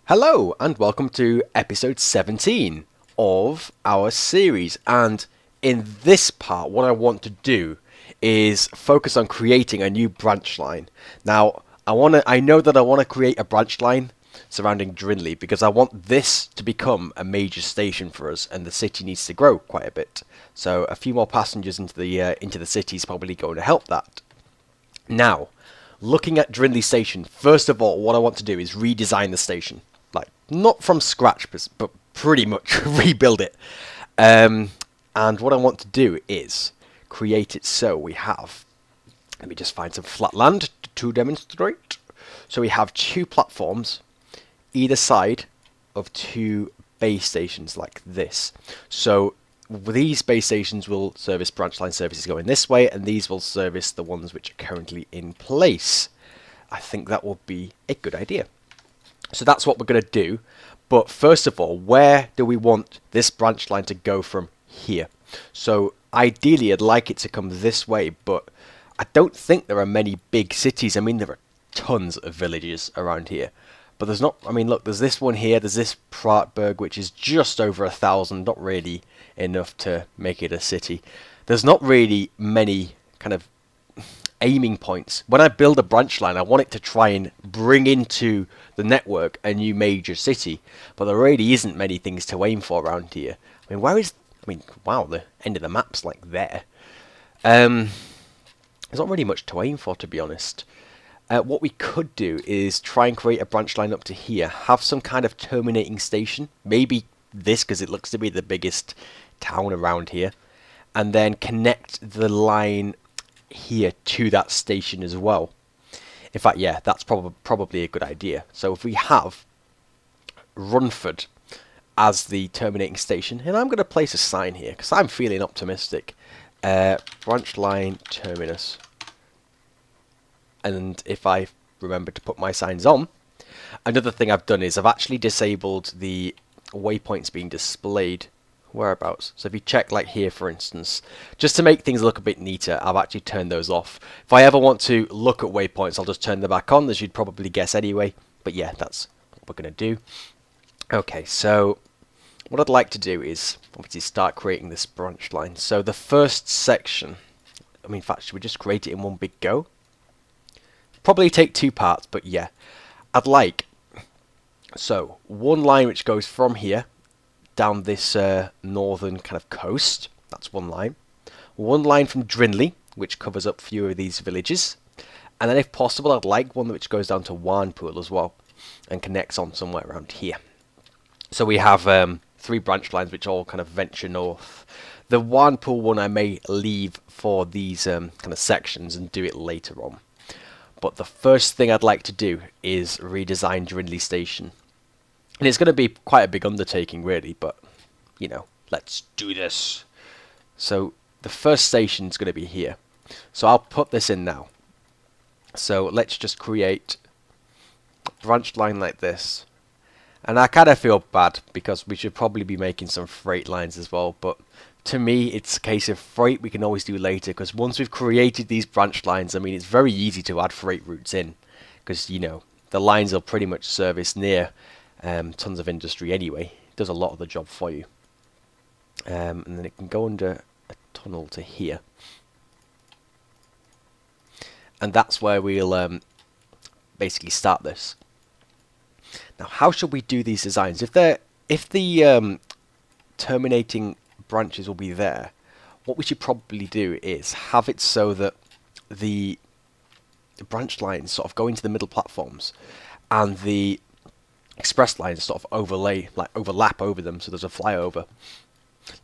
Hello and welcome to episode 17 of our series, and in this part what I want to do is focus on creating a new branch line. Now I know that I want to create a branch line surrounding Drinnley because I want this to become a major station for us, and the city needs to grow quite a bit. So a few more passengers into the city is probably going to help that. Now, looking at Drinnley Station, first of all, what I want to do is redesign the station. Like, not from scratch, but pretty much rebuild it. And what I want to do is create it so we have, let me just find some flat land to demonstrate. So we have two platforms, either side of two base stations like this. So these base stations will service branch line services going this way, and these will service the ones which are currently in place. I think that will be a good idea. So that's what we're going to do. But first of all, where do we want this branch line to go from here? So ideally I'd like it to come this way, but I don't think there are many big cities. I mean, there are tons of villages around here, but there's not, I mean, look, there's this one here, there's this Prattberg, which is just over 1,000, not really enough to make it a city. There's not really many kind of aiming points. When I build a branch line, I want it to try and bring into the network a new major city, but there really isn't many things to aim for around here. I mean, wow, the end of the map's like there. There's not really much to aim for, to be honest. What we could do is try and create a branch line up to here, have some kind of terminating station, maybe this because it looks to be the biggest town around here, and then connect the line here to that station as well. In fact, yeah, that's probably a good idea. So if we have Runford as the terminating station, and I'm going to place a sign here because I'm feeling optimistic. Branch line terminus. And if I remember to put my signs on, another thing I've done is I've actually disabled the waypoints being displayed whereabouts. So if you check like here, for instance, just to make things look a bit neater, I've actually turned those off. If I ever want to look at waypoints, I'll just turn them back on, as you'd probably guess anyway. But yeah, that's what we're going to do. Okay, so what I'd like to do is obviously start creating this branch line. So the first section, I mean, in fact, should we just create it in one big go? Probably take two parts, but yeah, I'd like, so one line which goes from here down this northern kind of coast. That's one line. One line from Drinnley, which covers up a few of these villages. And then if possible, I'd like one which goes down to Warnpool as well and connects on somewhere around here. So we have three branch lines which all kind of venture north. The Warnpool one I may leave for these kind of sections and do it later on. But the first thing I'd like to do is redesign Drinnley Station. And it's going to be quite a big undertaking, really, but, you know, let's do this. So the first station is going to be here. So I'll put this in now. So let's just create a branch line like this. And I kind of feel bad because we should probably be making some freight lines as well. But to me, it's a case of freight we can always do later, because once we've created these branch lines, I mean, it's very easy to add freight routes in. Because, you know, the lines will pretty much service near tons of industry anyway. It does a lot of the job for you. And then it can go under a tunnel to here. And that's where we'll basically start this. Now, how should we do these designs? If the terminating branches will be there, what we should probably do is have it so that the branch lines sort of go into the middle platforms, and the express lines sort of overlap over them, so there's a flyover.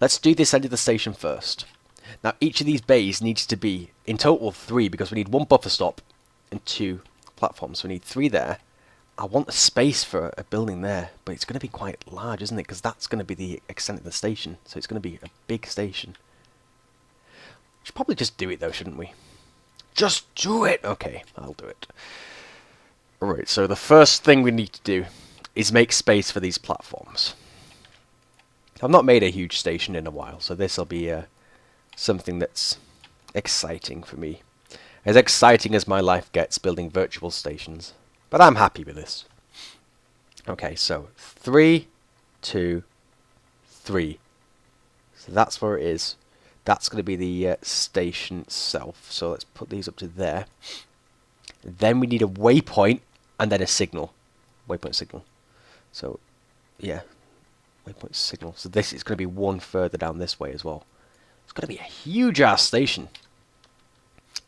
Let's do this end of the station first. Now, each of these bays needs to be, in total, 3, because we need 1 buffer stop and 2 platforms. So we need 3 there. I want a space for a building there, but it's going to be quite large, isn't it? Because that's going to be the extent of the station, so it's going to be a big station. We should probably just do it, though, shouldn't we? Just do it! Okay, I'll do it. Alright, so the first thing we need to do is make space for these platforms. I've not made a huge station in a while, so this will be something that's exciting for me. As exciting as my life gets building virtual stations. But I'm happy with this. Okay, so 3, 2, 3. So that's where it is. That's going to be the station itself. So let's put these up to there. Then we need a waypoint and then a signal. Waypoint signal. So, yeah. Waypoint signal. So this is going to be one further down this way as well. It's going to be a huge ass station.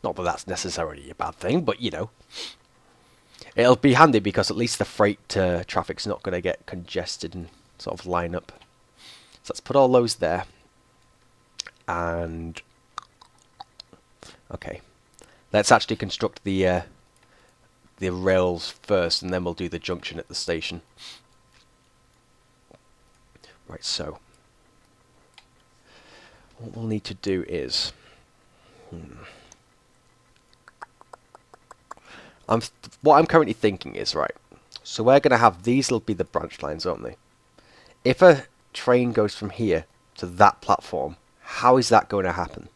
Not that that's necessarily a bad thing, but you know. It'll be handy because at least the freight traffic's not going to get congested and sort of line up. So let's put all those there. And okay, let's actually construct the rails first, and then we'll do the junction at the station. Right, so what we'll need to do is what I'm currently thinking is, right, so we're going to have these will be the branch lines, aren't they? If a train goes from here to that platform, how is that going to happen?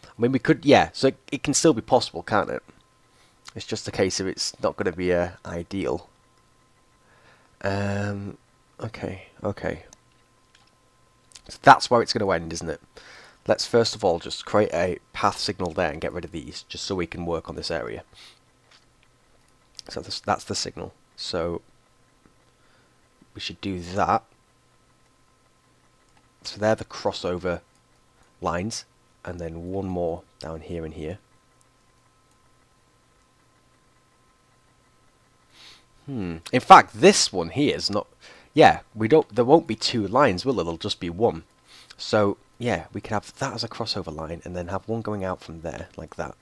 I mean, we could, yeah, so it can still be possible, can't it? It's just a case of it's not going to be ideal. Okay. So that's where it's going to end, isn't it? Let's first of all just create a path signal there and get rid of these, just so we can work on this area. So that's the signal. So we should do that. So they're the crossover lines, and then one more down here and here. In fact, this one here is not. Yeah, there won't be two lines, will there? There'll just be one. So yeah, we can have that as a crossover line, and then have one going out from there like that.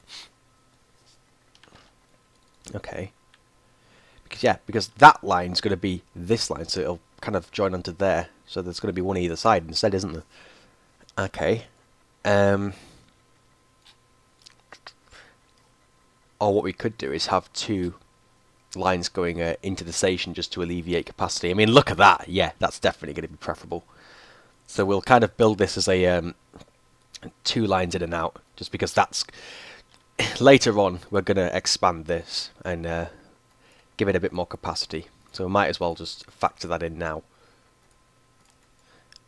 Okay. Because that line's going to be this line, so it'll kind of join onto there. So there's going to be one either side instead, isn't there? Okay. Or what we could do is have two lines going into the station just to alleviate capacity. I mean, look at that. Yeah, that's definitely going to be preferable. So we'll kind of build this as a two lines in and out, just because that's later on we're going to expand this and give it a bit more capacity. So we might as well just factor that in now.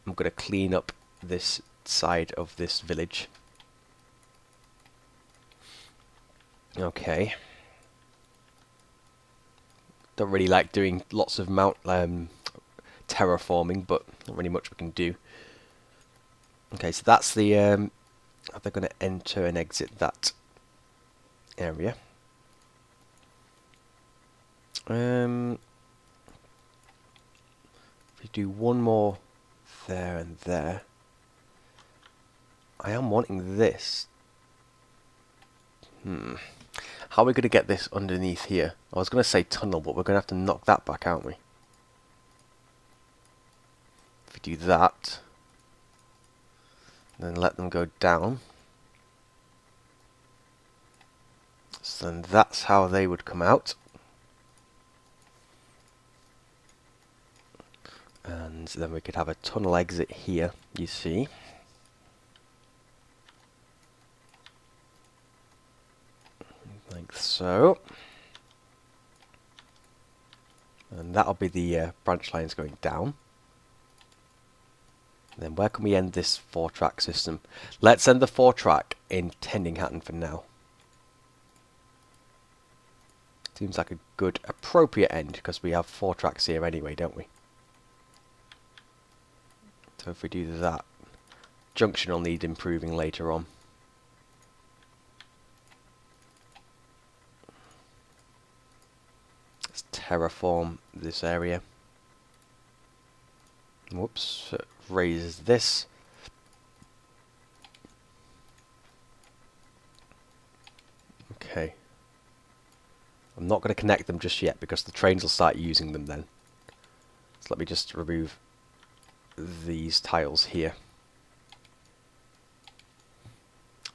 I'm going to clean up this side of this village. Okay. Don't really like doing lots of terraforming, but not really much we can do. Okay, so that's the they're going to enter and exit that area. If we do one more there and there, I am wanting this. How are we going to get this underneath here? I was going to say tunnel, but we're going to have to knock that back, aren't we? If we do that, then let them go down. So then that's how they would come out. And then we could have a tunnel exit here, you see. Like so. And that'll be the branch lines going down. And then where can we end this 4-track system? Let's end the 4-track in Tendinghatton for now. Seems like a good, appropriate end, because we have 4 tracks here anyway, don't we? So if we do that, junction will need improving later on. Let's terraform this area. Whoops, raise this. Okay. I'm not going to connect them just yet because the trains will start using them then. So let me just remove these tiles here.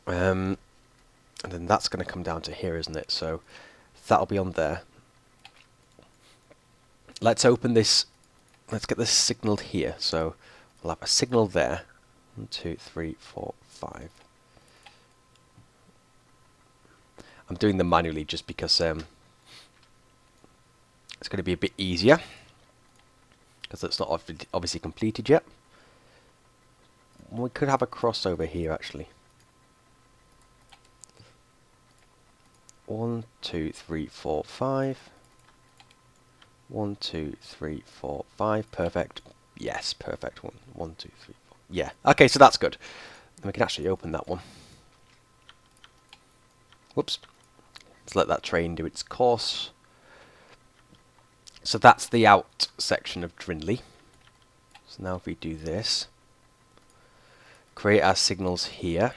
And then that's going to come down to here, isn't it? So that'll be on there. Let's open this. Let's get this signaled here. So we'll have a signal there. 1, 2, 3, 4, 5. I'm doing them manually just because it's going going to be a bit easier because it's not obviously completed yet. We could have a crossover here actually. 1, 2, 3, 4, 5. 1, 2, 3, 4, 5. Perfect. Yes, perfect. 1, 1, 2, 3, 4. Yeah. Okay, so that's good. Then we can actually open that one. Whoops. Let's let that train do its course. So that's the out section of Drinnley. So now if we do this, create our signals here.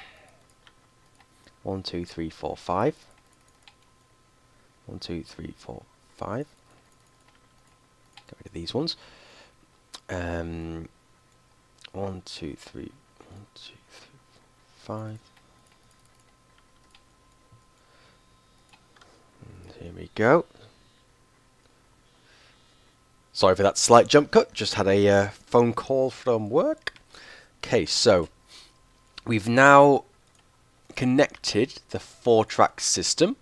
1, 2, 3, 4, 5. 1, 2, 3, 4, 5. Get rid of these ones. 1, 2, 3, 1, 2, 3, 4, 5. And here we go. Sorry for that slight jump cut. Just had a phone call from work. Okay, so we've now connected the 4-track system.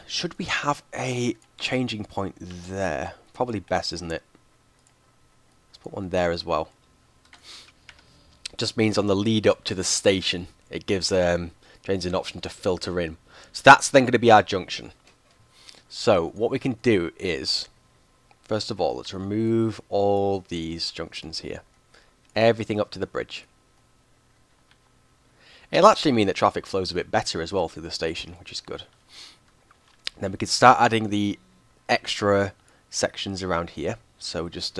Should we have a changing point there? Probably best, isn't it? Let's put one there as well. Just means on the lead up to the station, it gives trains an option to filter in. So that's then going to be our junction. So what we can do is, first of all, let's remove all these junctions here. Everything up to the bridge. It'll actually mean that traffic flows a bit better as well through the station, which is good. Then we can start adding the extra sections around here. So just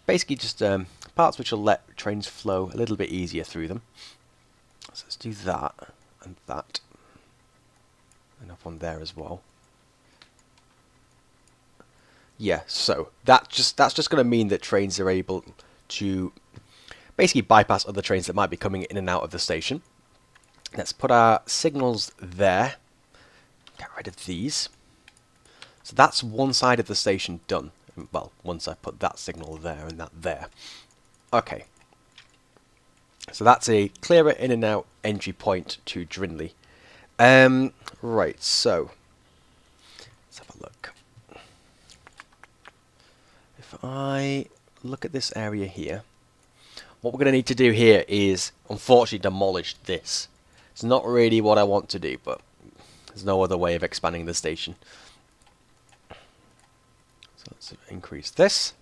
basically just parts which will let trains flow a little bit easier through them. So let's do that and that. And up on there as well. Yeah, so that's just going to mean that trains are able to basically bypass other trains that might be coming in and out of the station. Let's put our signals there. Get rid of these. So that's one side of the station done. Well, once I put that signal there and that there. Okay. So that's a clearer in and out entry point to Drinnley. Right, so let's have a look. If I look at this area here, what we're going to need to do here is unfortunately demolish this. It's not really what I want to do, but there's no other way of expanding the station. So let's increase this.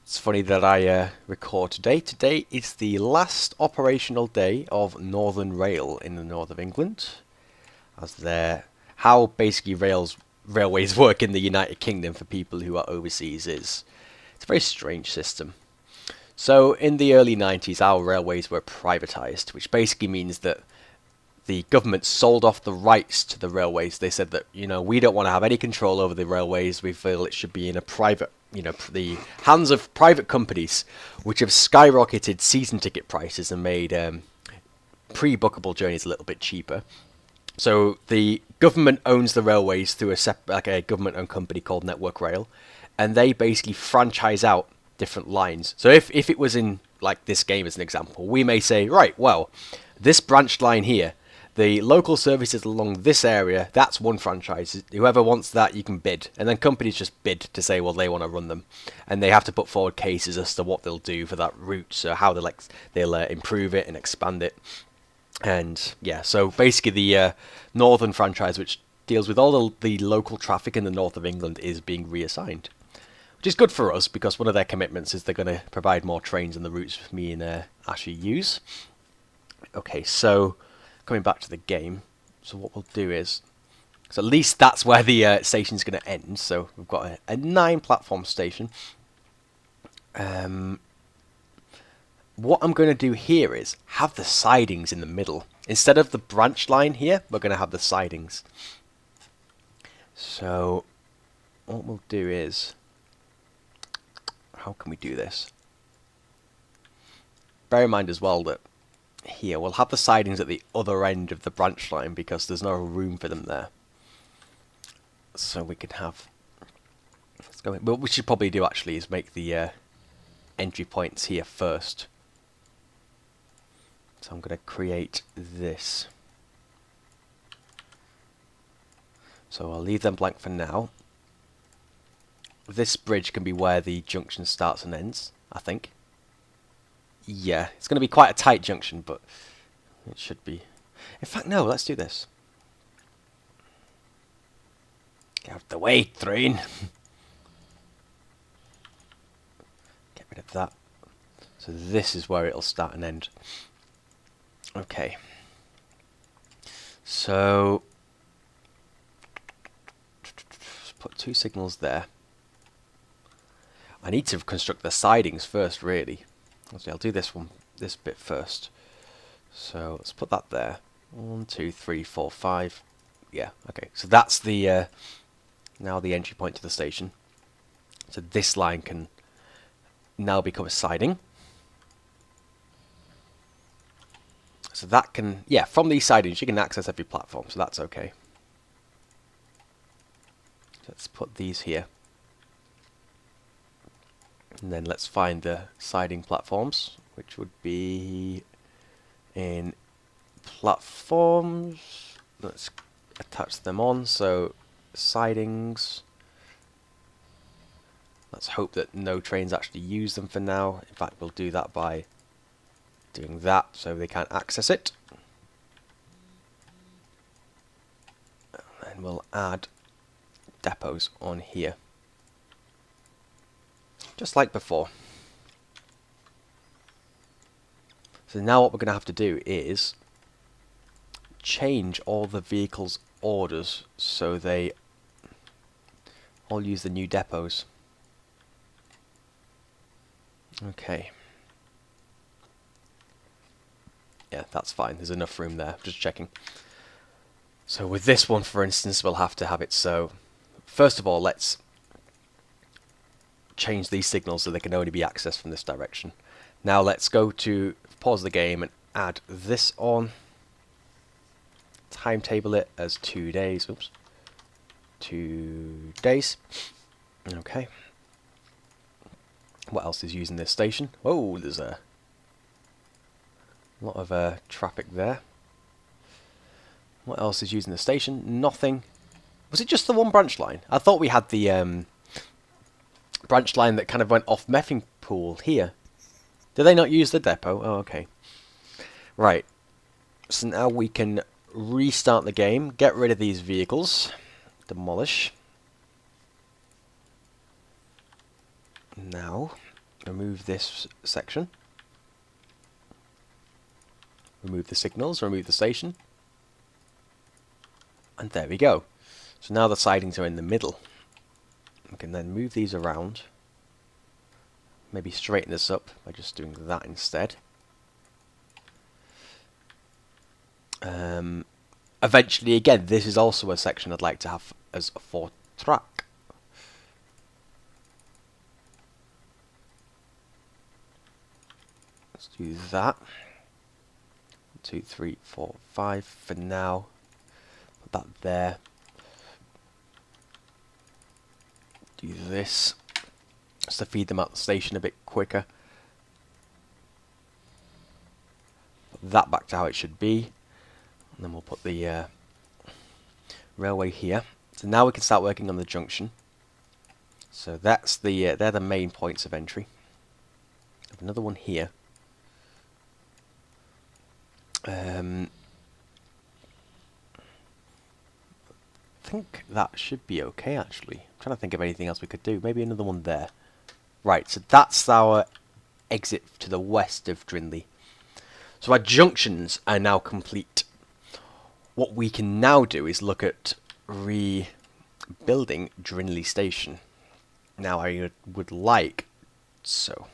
It's funny that I record today. Today is the last operational day of Northern Rail in the north of England. As how basically railways work in the United Kingdom for people who are overseas it's a very strange system. So in the early 90s, our railways were privatised, which basically means that the government sold off the rights to the railways. They said that, we don't want to have any control over the railways. We feel it should be in a private, the hands of private companies, which have skyrocketed season ticket prices and made pre-bookable journeys a little bit cheaper. So the government owns the railways through a government-owned company called Network Rail, and they basically franchise out different lines. So if it was in like this game as an example, we may say, right, well, this branched line here, the local services along this area, that's one franchise. Whoever wants that, you can bid. And then companies just bid to say, well, they want to run them. And they have to put forward cases as to what they'll do for that route, so how they'll improve it and expand it. And yeah, so basically the Northern franchise, which deals with all the local traffic in the north of England, is being reassigned. Which is good for us, because one of their commitments is they're going to provide more trains on the routes me and Ashley use. Okay, so coming back to the game, so what we'll do is, so at least that's where the station's going to end. So we've got a 9-platform station. What I'm going to do here is have the sidings in the middle. Instead of the branch line here, we're going to have the sidings. So what we'll do is, how can we do this? Bear in mind as well that here we'll have the sidings at the other end of the branch line because there's no room for them there. So we can have, let's go, what we should probably do actually is make the entry points here first. So I'm going to create this. So I'll leave them blank for now. This bridge can be where the junction starts and ends, I think. Yeah, it's going to be quite a tight junction, but it should be. In fact, no, let's do this. Get out of the way, train. Get rid of that. So this is where it'll start and end. Okay. So let's put 2 signals there. I need to construct the sidings first, really. Actually, I'll do this bit first. So let's put that there. 1, 2, 3, 4, 5. Yeah, okay. So that's the now the entry point to the station. So this line can now become a siding. So that can, yeah, from these sidings you can access every platform, so that's okay. Let's put these here. And then let's find the siding platforms, which would be in platforms. Let's attach them on, so sidings. Let's hope that no trains actually use them for now. In fact, we'll do that by doing that so they can't access it. And then we'll add depots on here. Just like before. So now what we're going to have to do is change all the vehicles' orders so they all use the new depots. Okay. Yeah, that's fine. There's enough room there. Just checking. So with this one, for instance, we'll have to have it so... First of all, let's change these signals so they can only be accessed from this direction. Now let's go to pause the game and add this on. Timetable it as 2 days. Oops. 2 days. Okay. What else is using this station? Oh, there's a lot of traffic there. What else is using the station? Nothing. Was it just the one branch line? I thought we had the branch line that kind of went off Meffing Pool here. Did they not use the depot? Oh, okay. Right. So now we can restart the game, get rid of these vehicles, demolish. Now, remove this section. Remove the signals, remove the station. And there we go. So now the sidings are in the middle. We can then move these around. Maybe straighten this up by just doing that instead. Eventually, again, this is also a section I'd like to have as a 4-track. Let's do that. 2, 3, 4, 5 for now. Put that there. Do this just to feed them out the station a bit quicker. Put that back to how it should be. And then we'll put the railway here. So now we can start working on the junction. So that's the they're the main points of entry. Have another one here. I think that should be okay, actually. I'm trying to think of anything else we could do. Maybe another one there. Right, so that's our exit to the west of Drinnley. So our junctions are now complete. What we can now do is look at rebuilding Drinnley Station. Now I would like... So,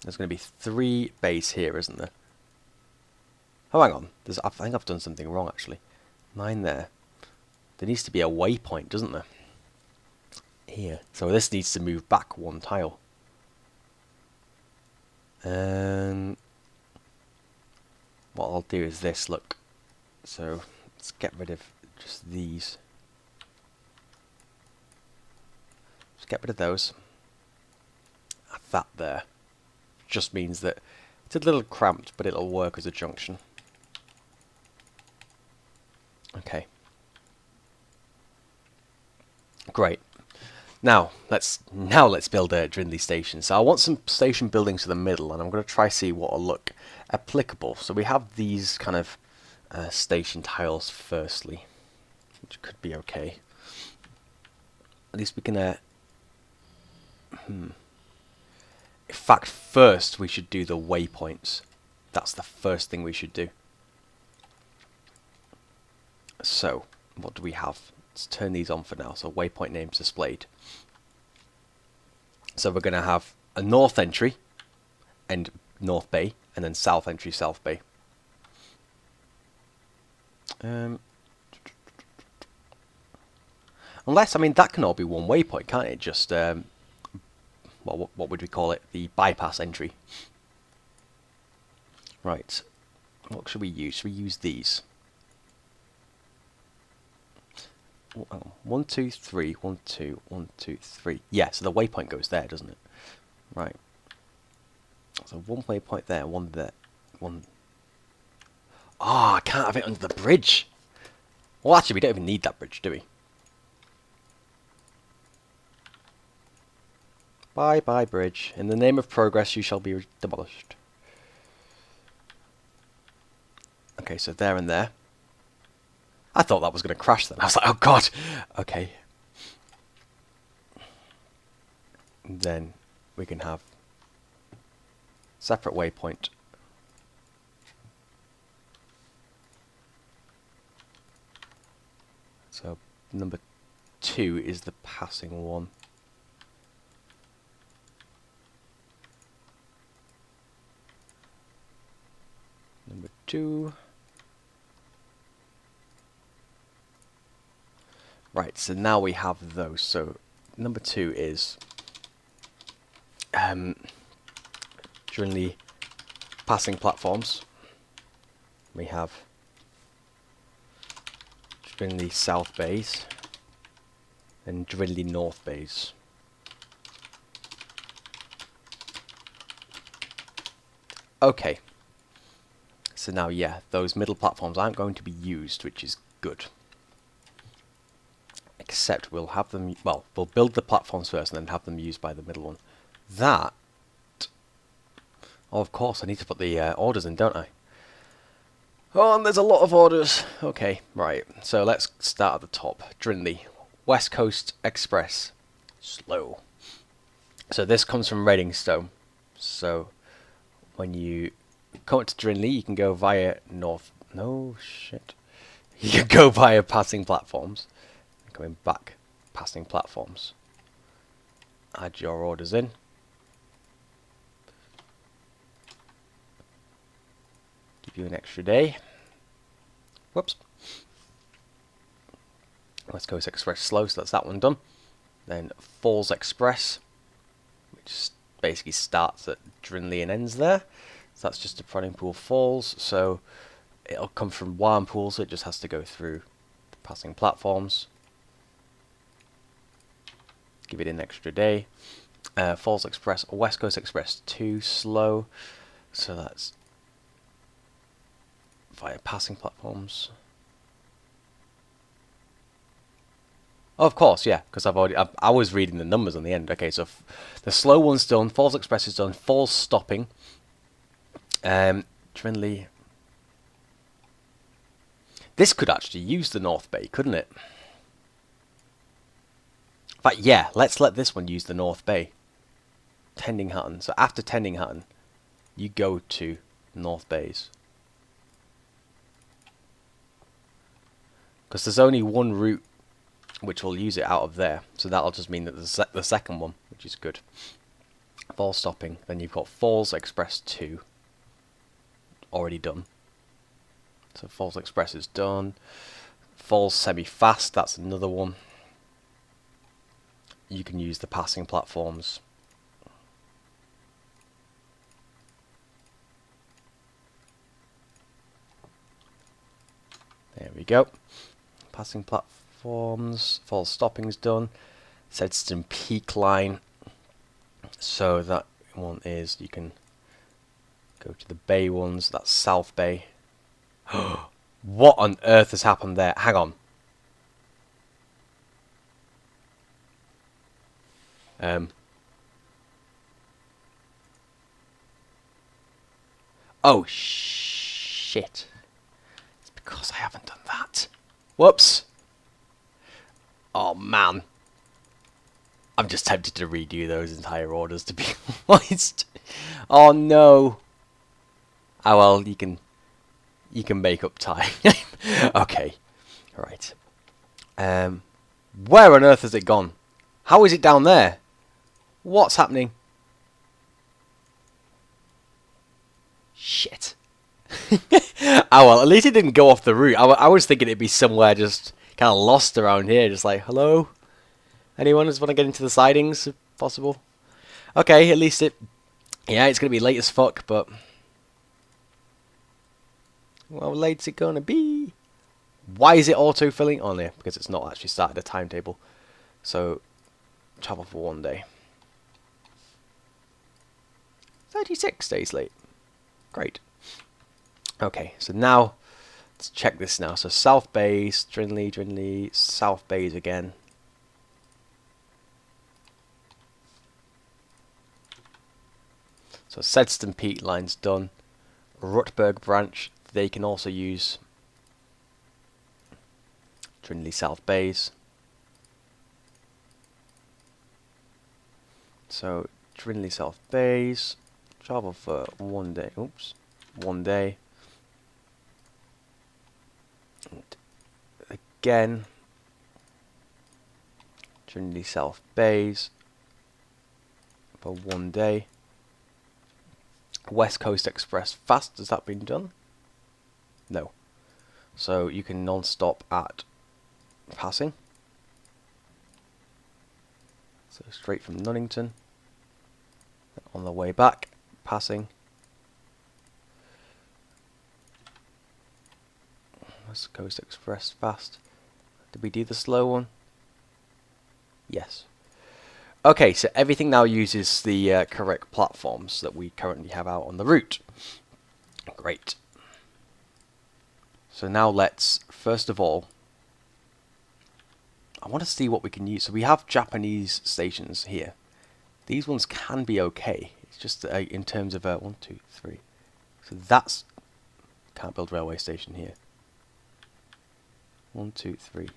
there's going to be 3 bays here, isn't there? Oh, hang on. I think I've done something wrong, actually. 9 there. There needs to be a waypoint, doesn't there? Here. So this needs to move back 1 tile. What I'll do is this, look. So let's get rid of just these. Just get rid of those. That there. Just means that it's a little cramped, but it'll work as a junction. Okay. Great. Now let's build a Drinnley station. So I want some station buildings to the middle, and I'm going to try see what will look applicable. So we have these kind of station tiles firstly, which could be okay. At least we can. In fact, first we should do the waypoints. That's the first thing we should do. So what do we have? Let's turn these on for now. So waypoint names displayed. So we're going to have a north entry and North Bay, and then south entry, South Bay. Unless, I mean, that can all be one waypoint, can't it? Just, well, what would we call it? The bypass entry. Right. What should we use? Should we use these? 1, 2, 3, 1, 2, 1, 2, 3. Yeah, so the waypoint goes there, doesn't it? Right. So one waypoint there, one there, one. Ah, I can't have it under the bridge. Well, actually, we don't even need that bridge, do we? Bye bye, bridge. In the name of progress, you shall be demolished. Okay, so there and there. I thought that was going to crash then. I was like, oh god. Okay. Then we can have separate waypoint. So number 2 is the passing one. Number 2. Right, so now we have those. So number 2 is Drinnley passing platforms. We have Drinnley South Bays and Drinnley North Bays. Okay. So now, yeah, those middle platforms aren't going to be used, which is good. Except we'll have them, well, we'll build the platforms first and then have them used by the middle one. That, oh, of course, I need to put the orders in, don't I? Oh, and there's a lot of orders. Okay, right, so let's start at the top. Drinnley, West Coast Express, slow. So this comes from Reddingstone. So when you come up to Drinnley, you can go via north. No shit. You can go via passing platforms. Coming back, passing platforms. Add your orders in. Give you an extra day. Whoops. West Coast Express slow, so that's that one done. Then Falls Express, which basically starts at Drinnley and ends there. So that's just a Proddingpool Falls. So it'll come from Warrnampool, so it just has to go through the passing platforms. Give it an extra day. Falls Express, West Coast Express 2 slow. So that's via passing platforms. Oh, of course, yeah, because I was reading the numbers on the end. Okay, so the slow one's done, Falls Express is done, Falls stopping. Drinnley. This could actually use the North Bay, couldn't it? In fact, yeah, let's let this one use the North Bay. Tending Hatton. So after Tending Hatton, you go to North Bays. Because there's only one route which will use it out of there. So that'll just mean that the second one, which is good. Falls stopping. Then you've got Falls Express 2. Already done. So Falls Express is done. Falls semi-fast, that's another one. You can use the passing platforms. There we go. Passing platforms. Falls stopping's done. Sedstone Peak line. So that one is, you can go to the Bay ones. That's South Bay. What on earth has happened there? Hang on. Oh shit! It's because I haven't done that. Whoops! Oh man, I'm just tempted to redo those entire orders, to be honest. Oh no. Oh well, you can make up time. Okay, right. Where on earth has it gone? How is it down there? What's happening? Shit. Oh well, at least it didn't go off the route. I was thinking it'd be somewhere just kind of lost around here, just like, hello? Anyone just want to get into the sidings, if possible? Okay, at least it... Yeah, it's going to be late as fuck, but... Well, how late's it going to be? Why is it auto-filling? Oh, yeah, because it's not actually started a timetable. So, travel for 1 day. 36 days late. Great. Okay, so now, let's check this now. So, South Bays, Drinnley, South Bays again. So, Sedston Peak line's done. Rutberg branch, they can also use Drinnley South Bays. So, Drinnley South Bays, travel for 1 day. Oops, 1 day. And again, Drinnley South Bays for 1 day. West Coast Express fast, has that been done? No. So you can non-stop at passing. So straight from Nunnington. On the way back, passing. West Coast Express fast. Did we do the slow one? Yes. Okay, so everything now uses the correct platforms that we currently have out on the route. Great. So now let's, first of all, I want to see what we can use. So we have Japanese stations here. These ones can be okay. It's just in terms of 1, 2, 3. So that's, can't build railway station here. 1, 2, 3.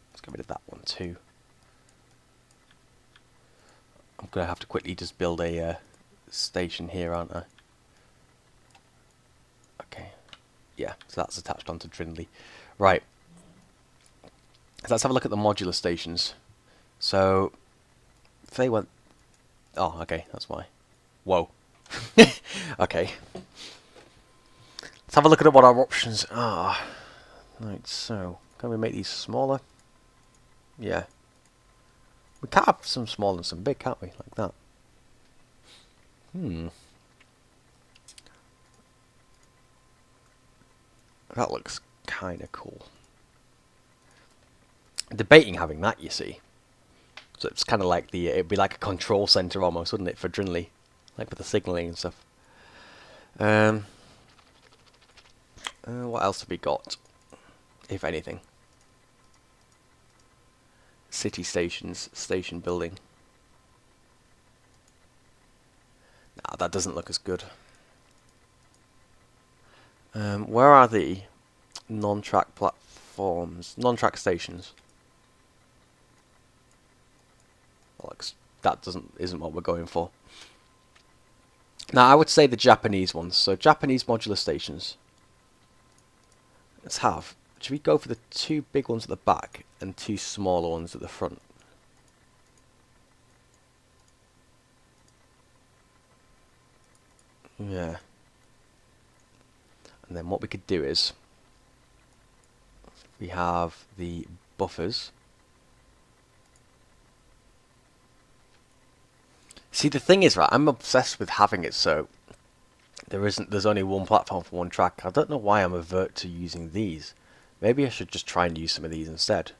Let's get rid of that one too. I'm going to have to quickly just build a station here, aren't I? Okay. Yeah, so that's attached onto Drinnley. Right. So let's have a look at the modular stations. So, if they went... Oh, okay, that's why. Whoa. Okay. Let's have a look at what our options are. Right, so, can we make these smaller? Yeah. We can have some small and some big, can't we? Like that. That looks kind of cool. Debating having that, you see. So it's kind of like the, it'd be like a control center almost, wouldn't it, for Drinnley? Like with the signalling and stuff. What else have we got? If anything. City stations, station building. Nah, that doesn't look as good. Where are the non-track platforms, non-track stations? Well, that isn't what we're going for. Now, I would say the Japanese ones. So, Japanese modular stations. Let's have. Should we go for the 2 big ones at the back and 2 smaller ones at the front? Yeah. And then what we could do is we have the buffers. See, the thing is, right, I'm obsessed with having it so there's only one platform for one track. I don't know why I'm avert to using these. Maybe I should just try and use some of these instead.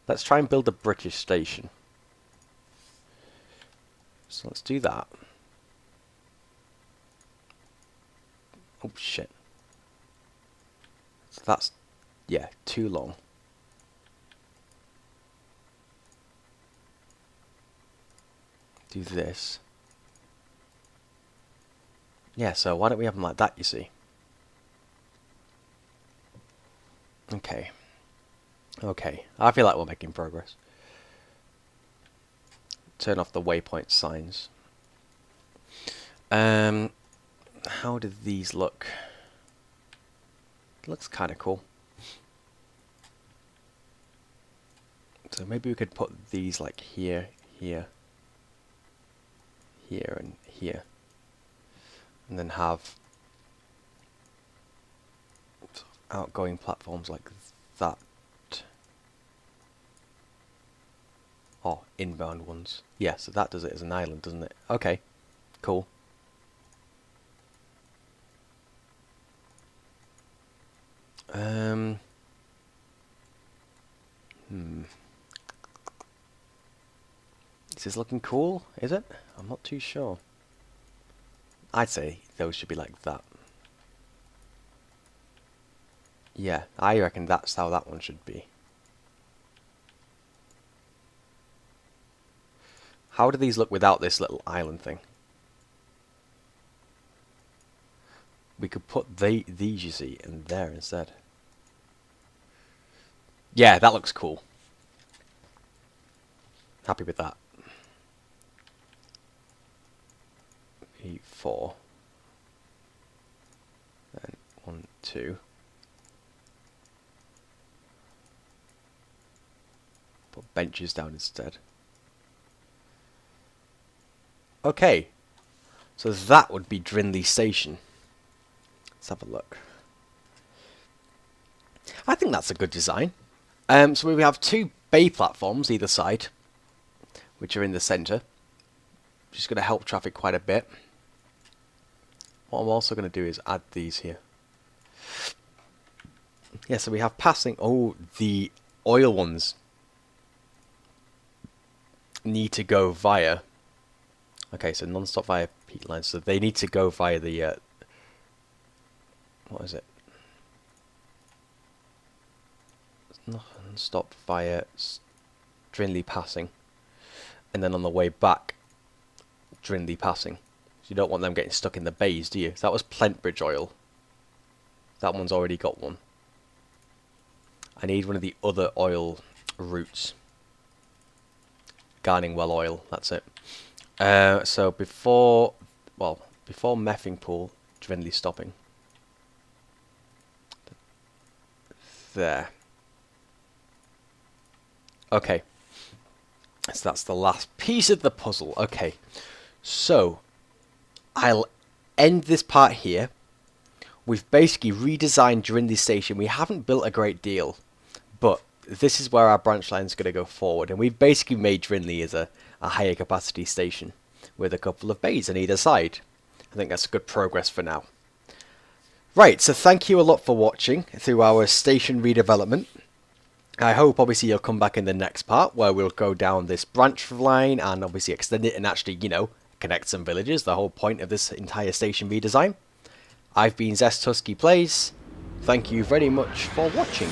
Let's try and build a British station. So let's do that. Oh shit. So that's, yeah, too long. do this. Yeah, so why don't we have them like that, you see? Okay. Okay, I feel like we're making progress. Turn off the waypoint signs. How do these look? It looks kind of cool. So maybe we could put these like here, here, here, and here. And then have outgoing platforms like that. Oh, inbound ones. Yeah, so that does it as an island, doesn't it? Okay, cool. Is this looking cool? Is it? I'm not too sure. I'd say those should be like that. Yeah, I reckon that's how that one should be. How do these look without this little island thing? We could put these, you see, in there instead. Yeah, that looks cool. Happy with that. 4. And 1, 2. Put benches down instead. Okay, so that would be Drinnley Station. Let's have a look. I think that's a good design. So we have 2 bay platforms either side, which are in the centre, which is going to help traffic quite a bit. What I'm also going to do is add these here. Yeah, so we have passing. Oh, the oil ones need to go via. Okay, so non-stop via peak lines. So they need to go via the. What is it? Non-stop via Drinnley passing, and then on the way back, Drinnley passing. You don't want them getting stuck in the bays, do you? So that was Plentbridge oil. That one's already got one. I need one of the other oil routes. Garningwell oil, that's it. So before Meffingpool, Drinnley stopping. There. Okay. So that's the last piece of the puzzle. Okay. So I'll end this part here. We've basically redesigned Drinnley Station. We haven't built a great deal, but this is where our branch line is going to go forward. And we've basically made Drinnley as a higher capacity station with a couple of bays on either side. I think that's good progress for now. Right, so thank you a lot for watching through our station redevelopment. I hope obviously you'll come back in the next part where we'll go down this branch line and obviously extend it and actually, you know, connect some villages, the whole point of this entire station redesign. I've been Zest Husky Plays. Thank you very much for watching.